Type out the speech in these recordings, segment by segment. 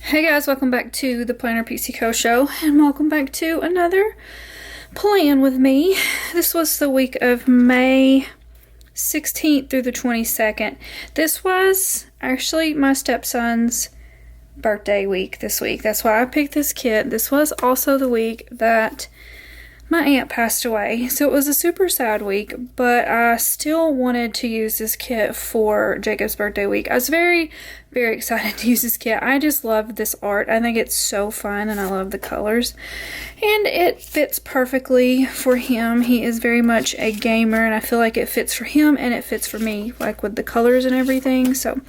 Hey guys, welcome back to the Planner Pixie Co show, and welcome back to another plan with me. This was the week of May 16th through the 22nd. This was actually my stepson's birthday week this week. That's why I picked this kit. This was also the week that my aunt passed away, so it was a super sad week, but I still wanted to use this kit for Jacob's birthday week. I was very excited to use this kit. I just love this art. I think it's so fun, and I love the colors, and it fits perfectly for him. He is very much a gamer, and I feel like it fits for him and it fits for me, like with the colors and everything. So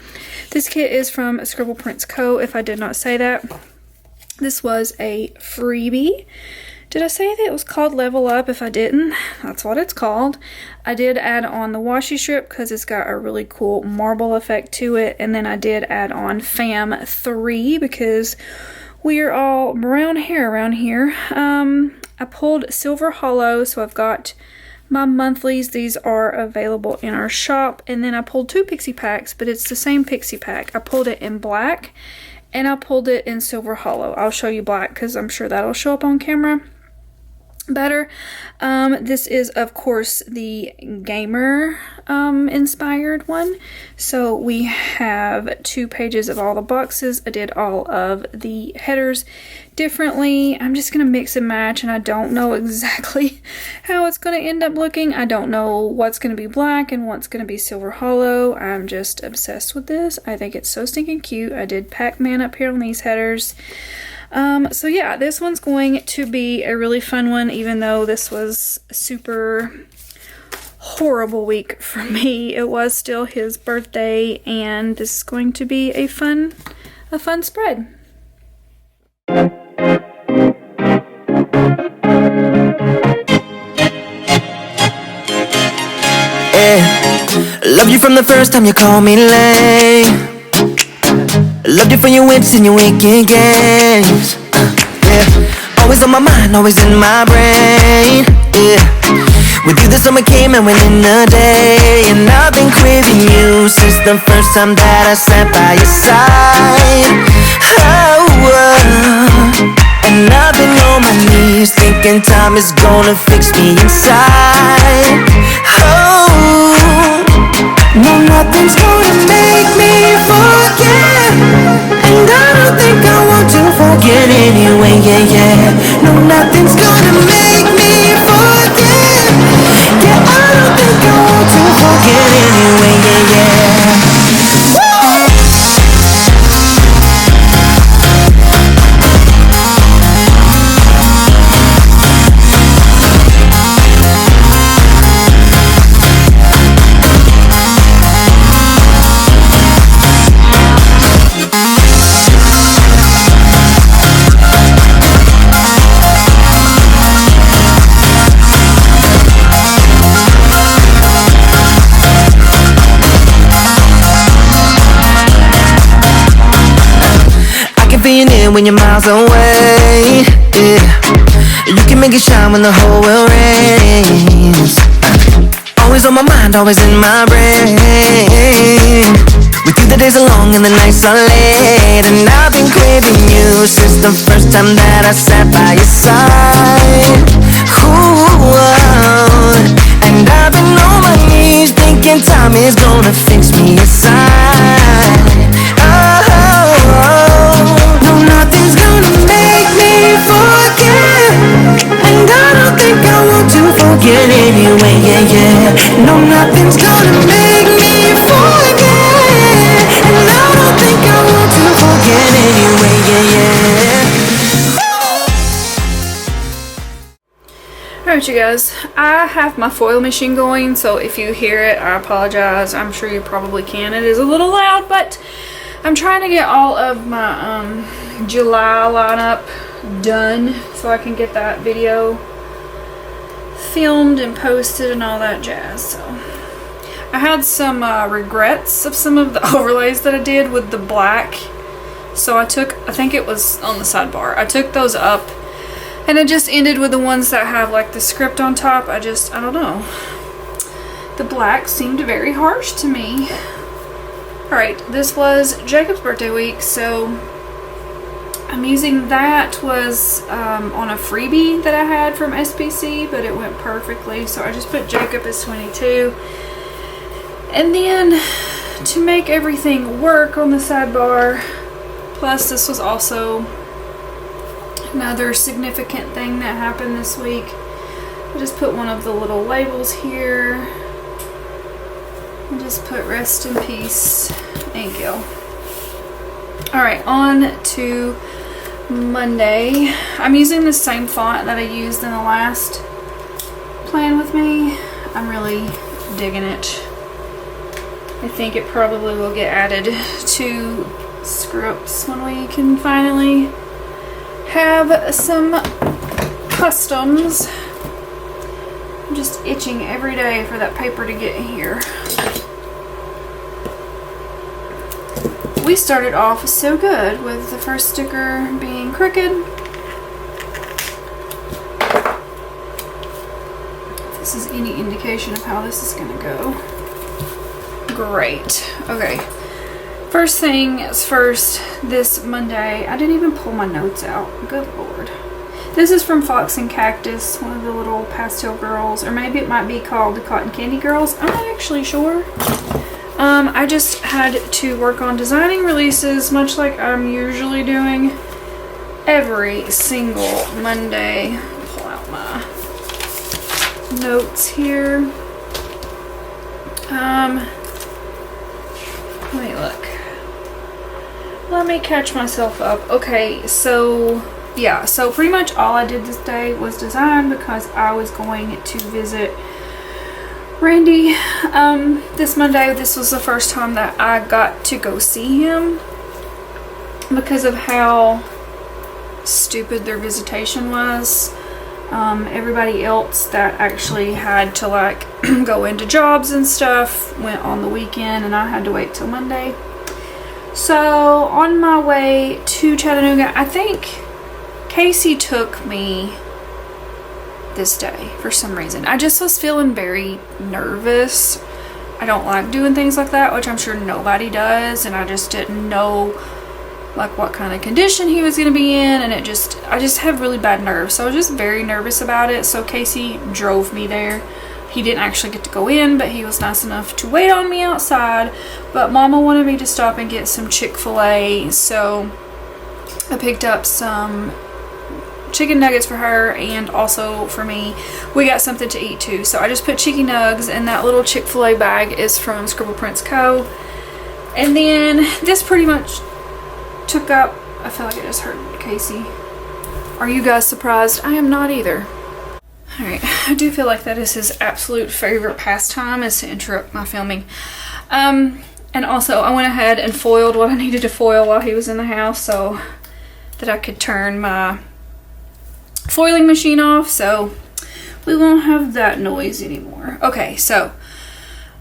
this kit is from Scribble Co. If I did not say that, this was a freebie. Did I say that it was called Level Up? If I didn't, that's what it's called. I did add on the washi strip because it's got a really cool marble effect to it. And then I did add on Fam 3 because we are all brown hair around here. I pulled Silver Hollow, so I've got my monthlies. These are available in our shop. And then I pulled 2 Pixie packs, but it's the same Pixie pack. I pulled it in black and I pulled it in Silver Hollow. I'll show you black because I'm sure that'll show up on camera better. This is of course the gamer inspired one. So we have 2 pages of all the boxes. I did all of the headers differently. I'm just gonna mix and match, and I don't know exactly how it's gonna end up looking. I don't know what's gonna be black and what's gonna be Silver Hollow. I'm just obsessed with this. I think it's so stinking cute. I did Pac-Man up here on these headers. So yeah, this one's going to be a really fun one, even though this was a super horrible week for me. It was still his birthday, and this is going to be a fun spread. Loved you from the first time you called me late. Loved you for your wits and your wicked games. Yeah, always on my mind, always in my brain. Yeah, with you the summer came and went in a day, and I've been craving you since the first time that I sat by your side. And I've been on my knees thinking time is gonna fix me inside. No, nothing's gonna make me forget, and I don't think I want to forget anyway, yeah. No, nothing's gonna make me forget. Yeah, I don't think I want to forget anyway, yeah. When you're miles away, yeah, you can make it shine when the whole world rains. Always on my mind, always in my brain. With you the days are long and the nights are late, and I've been craving you since the first time that I sat by your side. Ooh, and I've been on my knees thinking time is gonna fix me inside. Nothing's gonna make me forget, and I don't think I want to forget anyway, yeah. No, nothing's gonna make me forget, and I don't think I want to forget anyway, yeah. Alright you guys, I have my foil machine going, so if you hear it, I apologize. I'm sure you probably can. It is a little loud, but I'm trying to get all of my July lineup done so I can get that video filmed and posted and all that jazz. So I had some regrets of some of the overlays that I did with the black, so I think it was on the sidebar, I took those up, and it just ended with the ones that have like the script on top. I don't know, the black seemed very harsh to me. Alright, this was Jacob's birthday week, so I'm using that was on a freebie that I had from SPC, but it went perfectly. So I just put Jacob as 22. And then to make everything work on the sidebar, plus this was also another significant thing that happened this week. I just put one of the little labels here and just put rest in peace, Angel. Alright, on to Monday. I'm using the same font that I used in the last plan with me. I'm really digging it. I think it probably will get added to scripts when we can finally have some customs. I'm just itching every day for that paper to get here. We started off so good with the first sticker being crooked. If this is any indication of how this is going to go. Great. Okay. First thing is first, this Monday, I didn't even pull my notes out. Good Lord. This is from Fox and Cactus, one of the little pastel girls, or maybe it might be called the Cotton Candy Girls. I'm not actually sure. I just had to work on designing releases, much like I'm usually doing every single Monday. Pull out my notes here. Let me look. Let me catch myself up. Okay, so yeah, so pretty much all I did this day was design because I was going to visit Randy this Monday. This was the first time that I got to go see him because of how stupid their visitation was. Everybody else that actually had to like go into jobs and stuff went on the weekend, and I had to wait till Monday. So on my way to Chattanooga, I think Casey took me this day for some reason. I just was feeling very nervous. I don't like doing things like that, which I'm sure nobody does, and I just didn't know like what kind of condition he was going to be in, and I just have really bad nerves, so I was just very nervous about it. So Casey drove me there. He didn't actually get to go in, but he was nice enough to wait on me outside. But Mama wanted me to stop and get some Chick-fil-A, so I picked up some chicken nuggets for her, and also for me, we got something to eat too. So I just put chicken nugs, and that little Chick-fil-A bag is from Scribble Prints Co. And then this pretty much took up, I feel like it just hurt Casey. Are you guys surprised? I am not either. Alright, I do feel like that is his absolute favorite pastime, is to interrupt my filming. And also I went ahead and foiled what I needed to foil while he was in the house so that I could turn my foiling machine off, so we won't have that noise anymore. Okay, so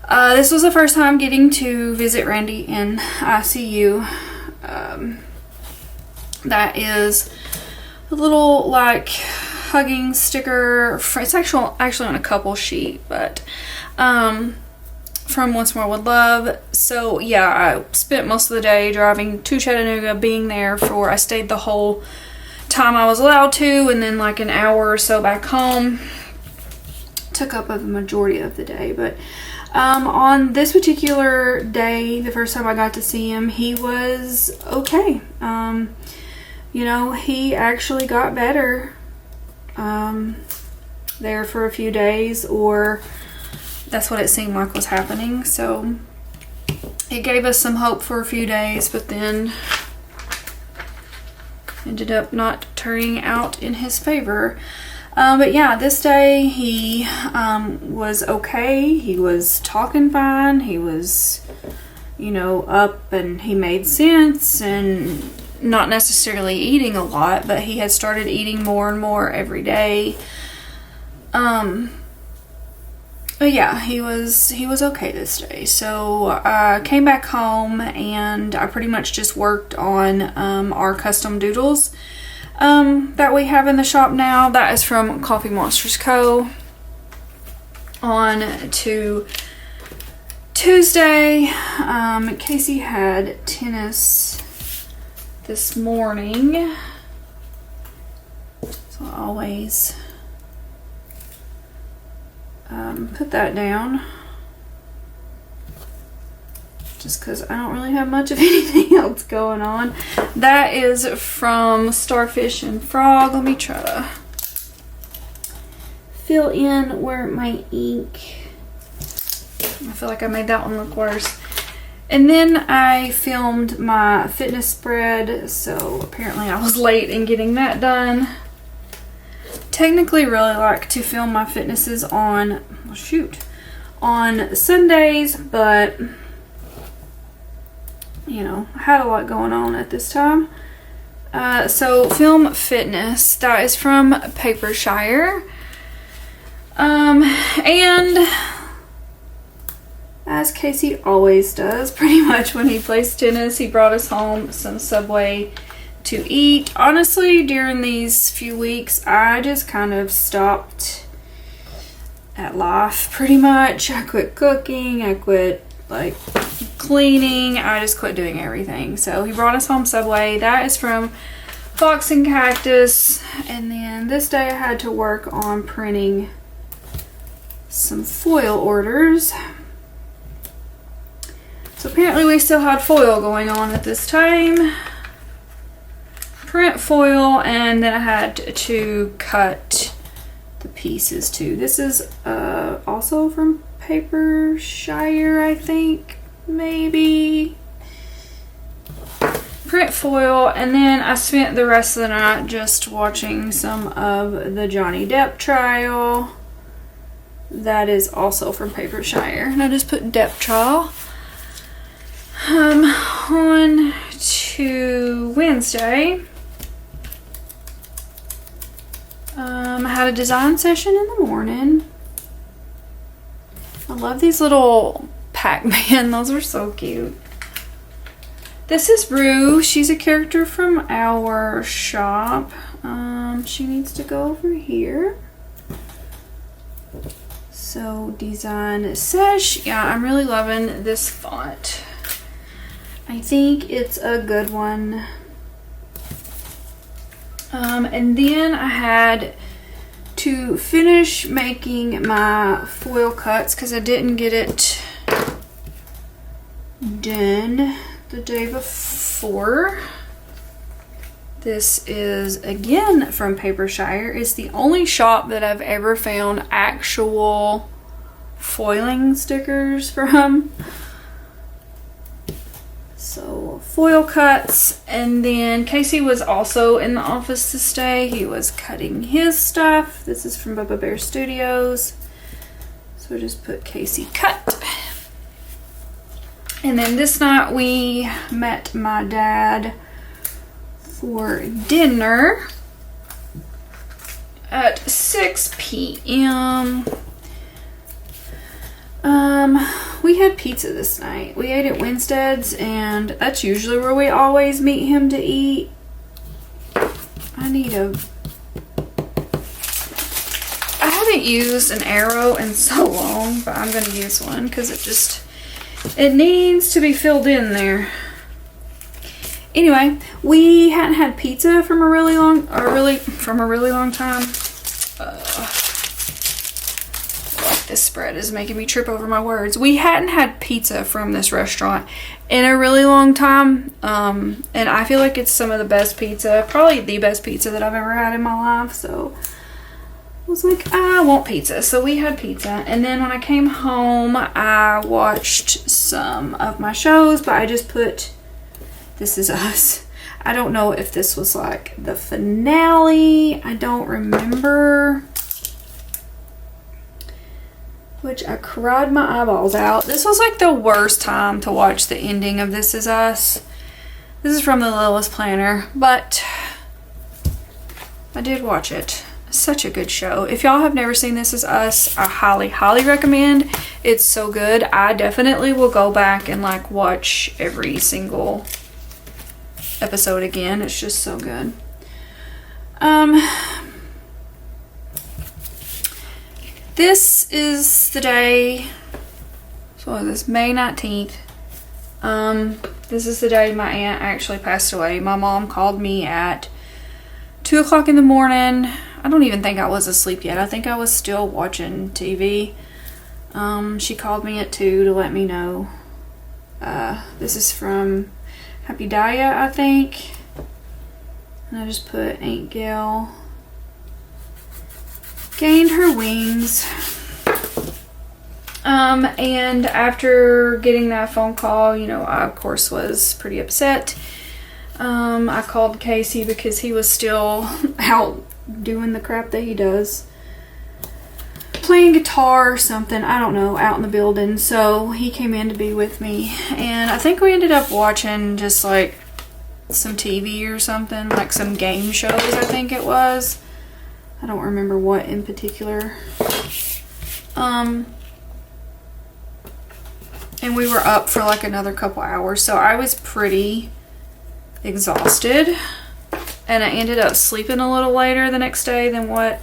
this was the first time getting to visit Randy in ICU. That is a little like hugging sticker. It's actually on a couple sheet, but from Once More With Love. So yeah, I spent most of the day driving to Chattanooga, being there for, I stayed the whole time I was allowed to, and then like an hour or so back home. Took up a majority of the day, but on this particular day, the first time I got to see him, he was okay. You know, he actually got better there for a few days, or that's what it seemed like was happening. So it gave us some hope for a few days, but then ended up not turning out in his favor. But yeah, this day he was okay. He was talking fine. He was, you know, up, and he made sense, and not necessarily eating a lot, but he had started eating more and more every day. But yeah, he was okay this day. So I came back home, and I pretty much just worked on our custom doodles that we have in the shop now. That is from Coffee Monsters Co. On to Tuesday, Casey had tennis this morning. So I always put that down. Just because I don't really have much of anything else going on. That is from Starfish and Frog. Let me try to fill in where my ink. I feel like I made that one look worse. And then I filmed my fitness spread, so apparently I was late in getting that done. Technically really like to film my fitnesses on, well, shoot, on Sundays, but you know, I had a lot going on at this time. So film fitness, that is from Papershire. And as Casey always does, pretty much when he plays tennis, he brought us home some Subway to eat. Honestly, during these few weeks, I just kind of stopped at life pretty much. I quit cooking, I quit like cleaning, I just quit doing everything. So he brought us home Subway. That is from Fox and Cactus. And then this day I had to work on printing some foil orders. So apparently we still had foil going on at this time. Print foil, and then I had to cut the pieces too. This is also from Papershire, I think, maybe. Print foil, and then I spent the rest of the night just watching some of the Johnny Depp trial. That is also from Papershire, and I just put Depp trial. On to Wednesday, I had a design session in the morning. I love these little Pac-Man. Those are so cute. This is Rue. She's a character from our shop. She needs to go over here. So design sesh. Yeah, I'm really loving this font. I think it's a good one. And then I had to finish making my foil cuts because I didn't get it done the day before. This is again from Papershire. It's the only shop that I've ever found actual foiling stickers from. So foil cuts, and then Casey was also in the office this day. He was cutting his stuff. This is from Bubba Bear Studios. So just put Casey cut. And then this night we met my dad for dinner at 6 p.m. We had pizza this night. We ate at Winstead's, and that's usually where we always meet him to eat. I haven't used an arrow in so long, but I'm gonna use one because it needs to be filled in there. Anyway, we hadn't had pizza from a really long time. This spread is making me trip over my words. We hadn't had pizza from this restaurant in a really long time. And I feel like it's some of the best pizza, probably the best pizza that I've ever had in my life. So I was like, I want pizza. So we had pizza. And then when I came home, I watched some of my shows, but I just put This Is Us. I don't know if this was like the finale. I don't remember. Which I cried my eyeballs out. This was like the worst time to watch the ending of This Is Us. This is from the Lilith Planner, but I did watch it. Such a good show. If y'all have never seen This Is Us, I highly, highly recommend. It's so good. I definitely will go back and like watch every single episode again. It's just so good. This is the day, so this May 19th. This is the day my aunt actually passed away. My mom called me at 2 o'clock in the morning. I don't even think I was asleep yet. I think I was still watching TV. She called me at 2 to let me know. This is from Happy Daya, I think. And I just put Aunt Gail gained her wings. And after getting that phone call, you know, I of course was pretty upset. I called Casey because he was still out doing the crap that he does. Playing guitar or something, I don't know, out in the building. So he came in to be with me. And I think we ended up watching just like some TV or something, like some game shows, I think it was. I don't remember what in particular. And we were up for like another couple hours, so I was pretty exhausted. And I ended up sleeping a little later the next day than what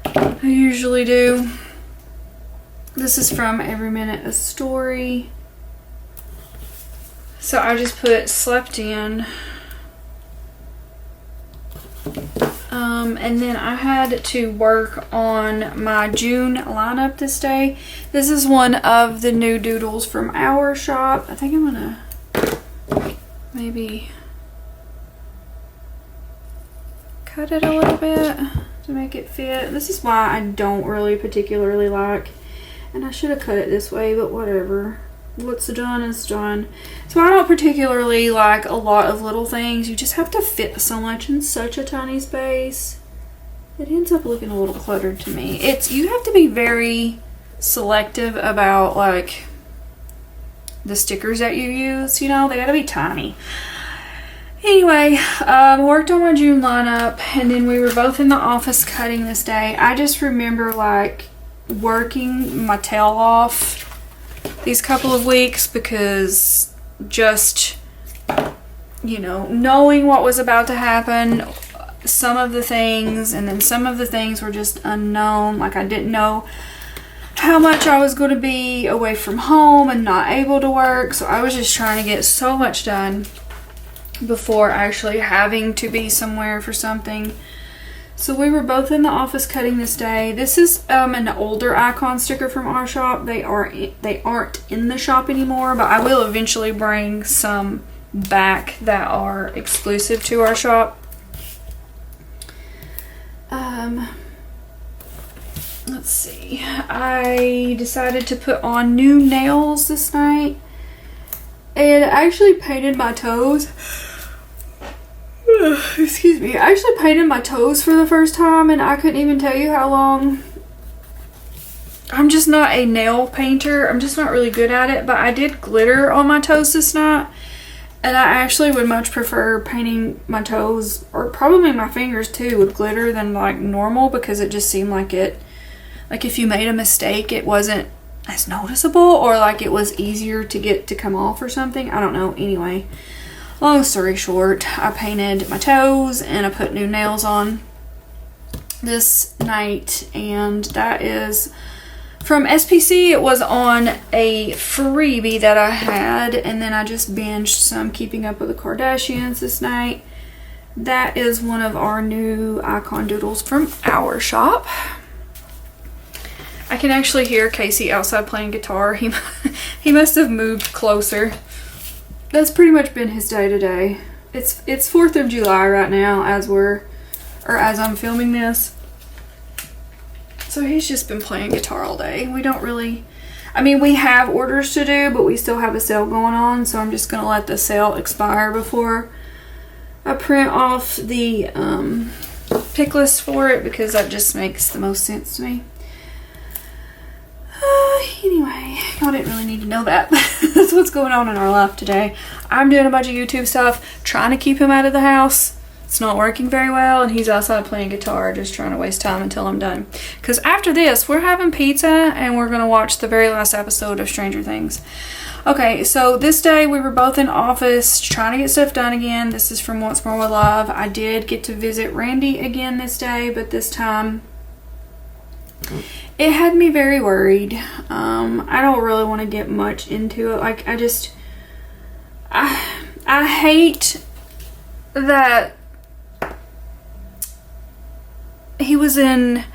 I usually do. This is from Every Minute a Story. So I just put slept in. And then I had to work on my June lineup this day. This is one of the new doodles from our shop. I think I'm gonna maybe cut it a little bit to make it fit. This is why I don't really particularly like, and I should have cut it this way, but whatever. What's done is done. So I don't particularly like a lot of little things. You just have to fit so much in such a tiny space. It ends up looking a little cluttered to me. You have to be very selective about like the stickers that you use, you know, they gotta be tiny. Anyway, worked on my June lineup, and then we were both in the office cutting this day. I just remember like working my tail off these couple of weeks because just, you know, knowing what was about to happen, some of the things, and then some of the things were just unknown. Like I didn't know how much I was going to be away from home and not able to work, so I was just trying to get so much done before actually having to be somewhere for something. So we were both in the office cutting this day. This is an older icon sticker from our shop. They aren't in the shop anymore, but I will eventually bring some back that are exclusive to our shop. Let's see. I decided to put on new nails this night. And I actually painted my toes. Excuse me. I actually painted my toes for the first time, and I couldn't even tell you how long. I'm just not a nail painter. I'm just not really good at it, but I did glitter on my toes this night, and I actually would much prefer painting my toes, or probably my fingers too, with glitter than like normal, because it just seemed like if you made a mistake, it wasn't as noticeable, or like it was easier to get to come off or something. I don't know. Anyway, long story short, I painted my toes and I put new nails on this night, and that is from SPC. It was on a freebie that I had, and then I just binged some Keeping Up with the Kardashians this night. That is one of our new icon doodles from our shop. I can actually hear Casey outside playing guitar. He must have moved closer. That's pretty much been his day today. It's 4th of July right now as I'm filming this. So he's just been playing guitar all day. We don't really, we have orders to do, but we still have a sale going on, so I'm just gonna let the sale expire before I print off the pick list for it, because that just makes the most sense to me. Anyway, y'all didn't really need to know that. That's what's going on in our life today. I'm doing a bunch of YouTube stuff, trying to keep him out of the house. It's not working very well, and he's outside playing guitar, just trying to waste time until I'm done. Because after this, we're having pizza, and we're going to watch the very last episode of Stranger Things. Okay, so this day we were both in office trying to get stuff done again. This is from Once More With Love. I did get to visit Randy again this day, but this time it had me very worried. I don't really want to get much into it. Like, I hate that he was in,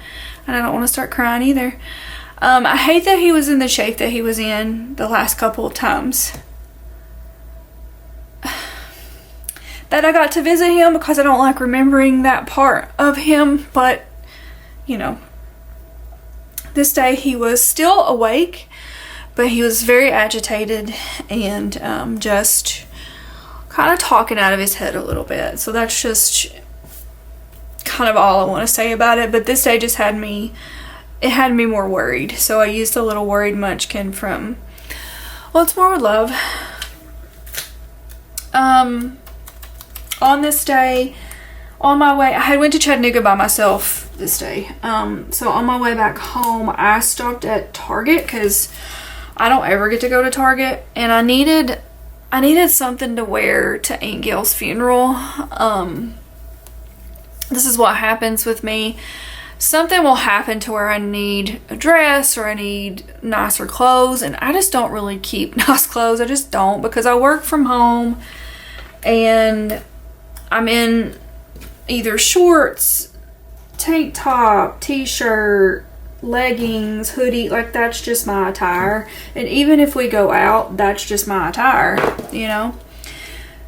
and I don't want to start crying either. I hate that he was in the shape that he was in the last couple of times that I got to visit him, because I don't like remembering that part of him. But, you know, this day he was still awake, but he was very agitated and just kind of talking out of his head a little bit. So that's just kind of all I want to say about it. But this day just had me more worried. So I used a little worried munchkin from What's More With Love. On this day, on my way, I had went to Chattanooga by myself this day. So on my way back home, I stopped at Target, because I don't ever get to go to Target, and I needed something to wear to Aunt Gail's funeral. This is what happens with me. Something will happen to where I need a dress or I need nicer clothes, and I just don't really keep nice clothes. I just don't, because I work from home and I'm in either shorts, tank top, t-shirt, leggings, hoodie. Like, that's just my attire. And even if we go out, that's just my attire, you know?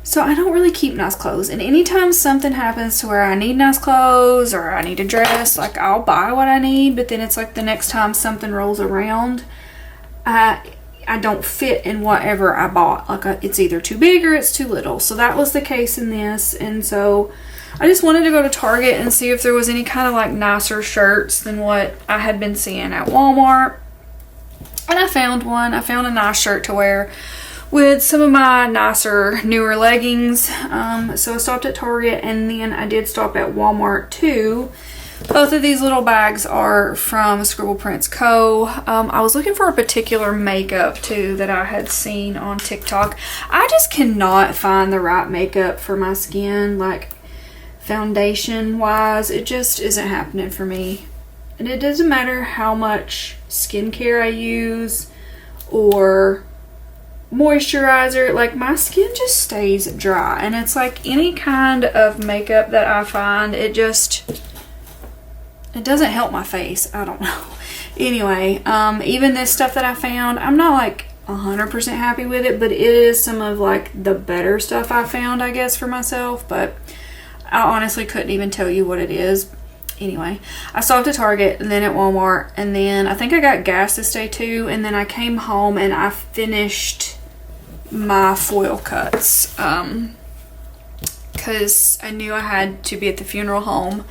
So I don't really keep nice clothes. And anytime something happens to where I need nice clothes or I need a dress, like, I'll buy what I need, but then it's like the next time something rolls around, I don't fit in whatever I bought. Like, it's either too big or it's too little. So that was the case in this. And so I just wanted to go to Target and see if there was any kind of like nicer shirts than what I had been seeing at Walmart. And I found one. I found a nice shirt to wear with some of my nicer, newer leggings. So I stopped at Target, and then I did stop at Walmart too. Both of these little bags are from Scribble Prints Co. I was looking for a particular makeup too that I had seen on TikTok. I just cannot find the right makeup for my skin, like foundation wise. It just isn't happening for me. And it doesn't matter how much skincare I use or moisturizer, like, my skin just stays dry. And it's like any kind of makeup that I find, it doesn't help my face. I don't know. Anyway, even this stuff that I found, I'm not like 100% happy with it, but it is some of like the better stuff I found, I guess, for myself. But I honestly couldn't even tell you what it is. Anyway, I stopped at Target and then at Walmart, and then I think I got gas this day too, and then I came home and I finished my foil cuts because I knew I had to be at the funeral home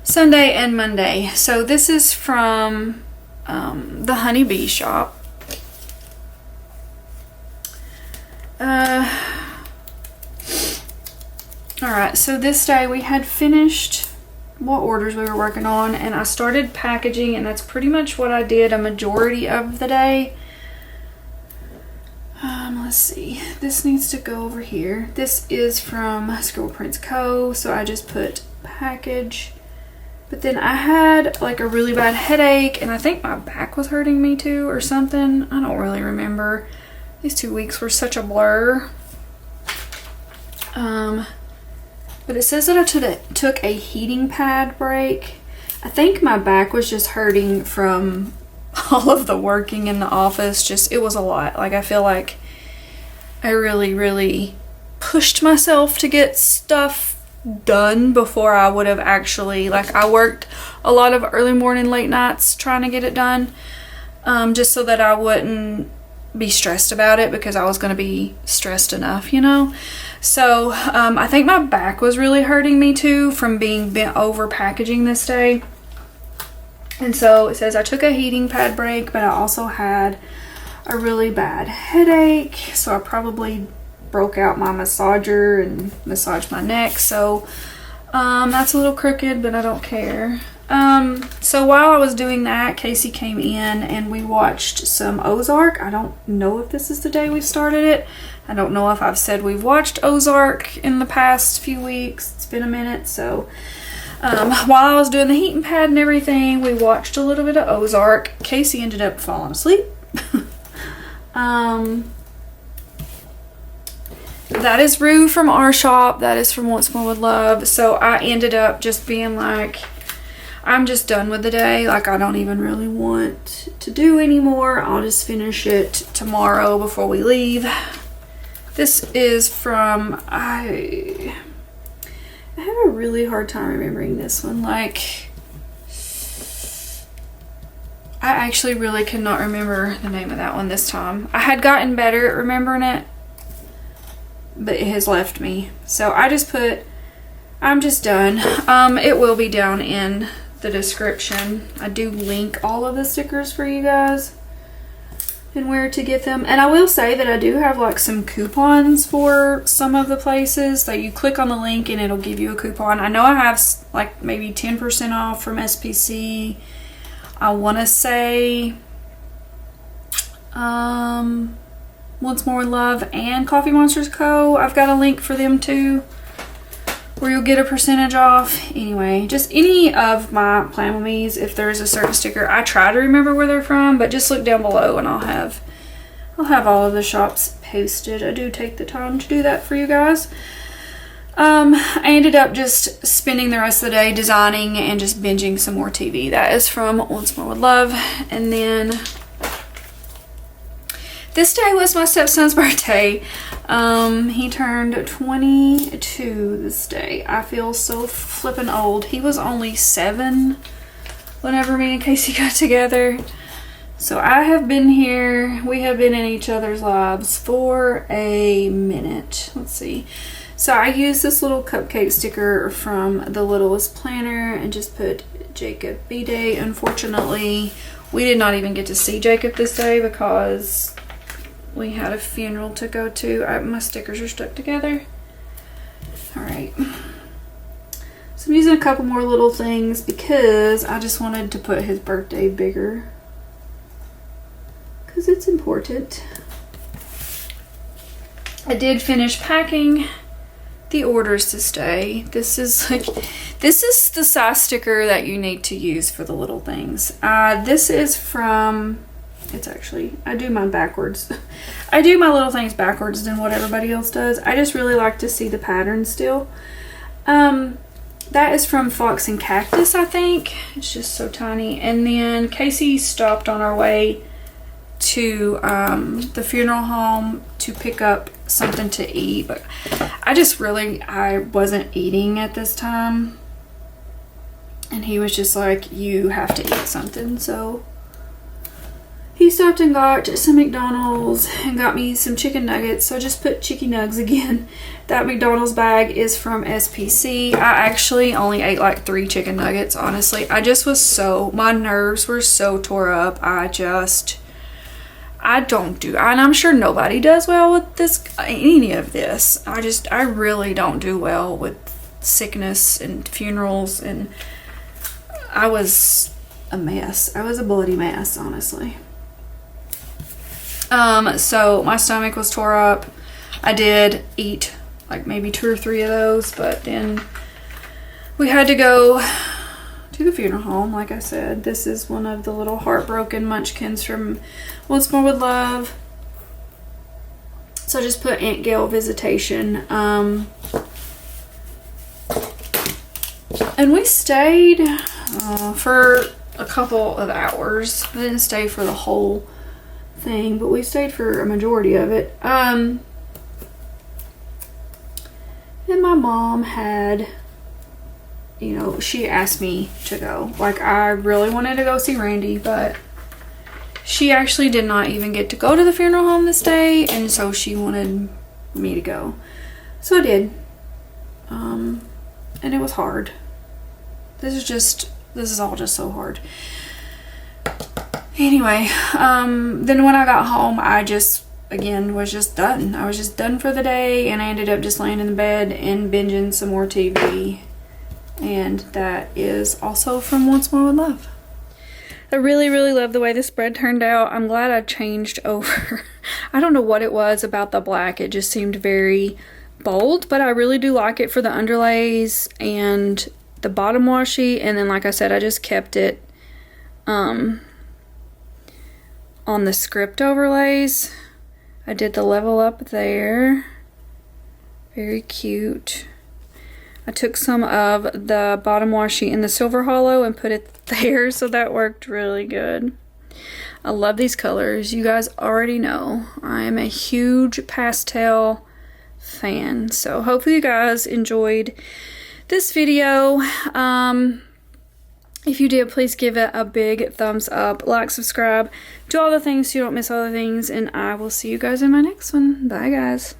Sunday and Monday. So this is from the Honey Bee shop. Alright, so this day we had finished what orders we were working on, and I started packaging, and that's pretty much what I did a majority of the day. Let's see, this needs to go over here. This is from Scribble Prints Co. So I just put package. But then I had like a really bad headache, and I think my back was hurting me too or something. I don't really remember. These 2 weeks were such a blur. But it says that I took a heating pad break. I think my back was just hurting from all of the working in the office. Just, it was a lot. Like, I feel like I really, really pushed myself to get stuff done before I would have actually, like, I worked a lot of early morning, late nights trying to get it done, just so that I wouldn't be stressed about it, because I was going to be stressed enough, you know. So I think my back was really hurting me too from being bent over packaging this day. And so it says I took a heating pad break, but I also had a really bad headache, so I probably broke out my massager and massaged my neck. So that's a little crooked, but I don't care. So while I was doing that, Casey came in and we watched some Ozark. I don't know if this is the day we started it. I don't know if I've said we've watched Ozark in the past few weeks. It's been a minute. So while I was doing the heating pad and everything, we watched a little bit of Ozark. Casey ended up falling asleep. that is Rue from our shop. That is from Once More With Love. So I ended up just being like, I'm just done with the day. Like, I don't even really want to do anymore. I'll just finish it tomorrow before we leave. This is from, I have a really hard time remembering this one. Like, I actually really cannot remember the name of that one this time. I had gotten better at remembering it, but it has left me. So I just put, I'm just done. It will be down in the description. I do link all of the stickers for you guys and where to get them. And I will say that I do have like some coupons for some of the places that you click on the link and it'll give you a coupon. I know I have like maybe 10% off from SPC. I want to say Once More in Love and Coffee Monsters Co. I've got a link for them too, where you'll get a percentage off. Anyway, just any of my Plan With Me's, if there's a certain sticker, I try to remember where they're from, but just look down below and I'll have all of the shops posted. I do take the time to do that for you guys. I ended up just spending the rest of the day designing and just binging some more TV. That is from Once More With Love. And then this day was my stepson's birthday. He turned 22 this day. I feel so flippin' old. He was only 7 whenever me and Casey got together. So I have been here. We have been in each other's lives for a minute. Let's see. So I used this little cupcake sticker from the Littlest Planner and just put Jacob B-Day. Unfortunately, we did not even get to see Jacob this day because we had a funeral to go to. My stickers are stuck together. Alright. So I'm using a couple more little things because I just wanted to put his birthday bigger. Because it's important. I did finish packing the orders this day. This is the size sticker that you need to use for the little things. This is from, it's actually, I do mine backwards. I do my little things backwards than what everybody else does. I just really like to see the pattern still. That is from Fox and Cactus, I think. It's just so tiny. And then Casey stopped on our way to the funeral home to pick up something to eat, but I wasn't eating at this time, and he was just like, you have to eat something. So he stopped and got some McDonald's and got me some chicken nuggets. So I just put chicken nugs again. That McDonald's bag is from SPC. I actually only ate like 3 chicken nuggets, honestly. My nerves were so tore up. And I'm sure nobody does well with any of this. I really don't do well with sickness and funerals, and I was a mess. I was a bloody mess, honestly. So my stomach was tore up. I did eat like maybe 2 or 3 of those, but then we had to go to the funeral home. Like I said, this is one of the little heartbroken munchkins from Once More With Love. So I just put Aunt Gail visitation. And we stayed for a couple of hours. I didn't stay for the whole thing, but we stayed for a majority of it. And my mom had, she asked me to go. Like, I really wanted to go see Randy, but she actually did not even get to go to the funeral home this day, and so she wanted me to go. So I did. And it was hard. This is all just so hard. Anyway, then when I got home, I just, again, was just done. I was just done for the day, and I ended up just laying in the bed and binging some more TV. And that is also from Once More With Love. I really, really love the way this spread turned out. I'm glad I changed over. I don't know what it was about the black. It just seemed very bold, but I really do like it for the underlays and the bottom washi. And then, like I said, I just kept it on the script overlays. I did the level up there. Very cute. I took some of the bottom washi in the silver hollow and put it there, so that worked really good. I love these colors. You guys already know I am a huge pastel fan. So hopefully you guys enjoyed this video. If you did, please give it a big thumbs up, like, subscribe, do all the things so you don't miss all the things, and I will see you guys in my next one. Bye guys.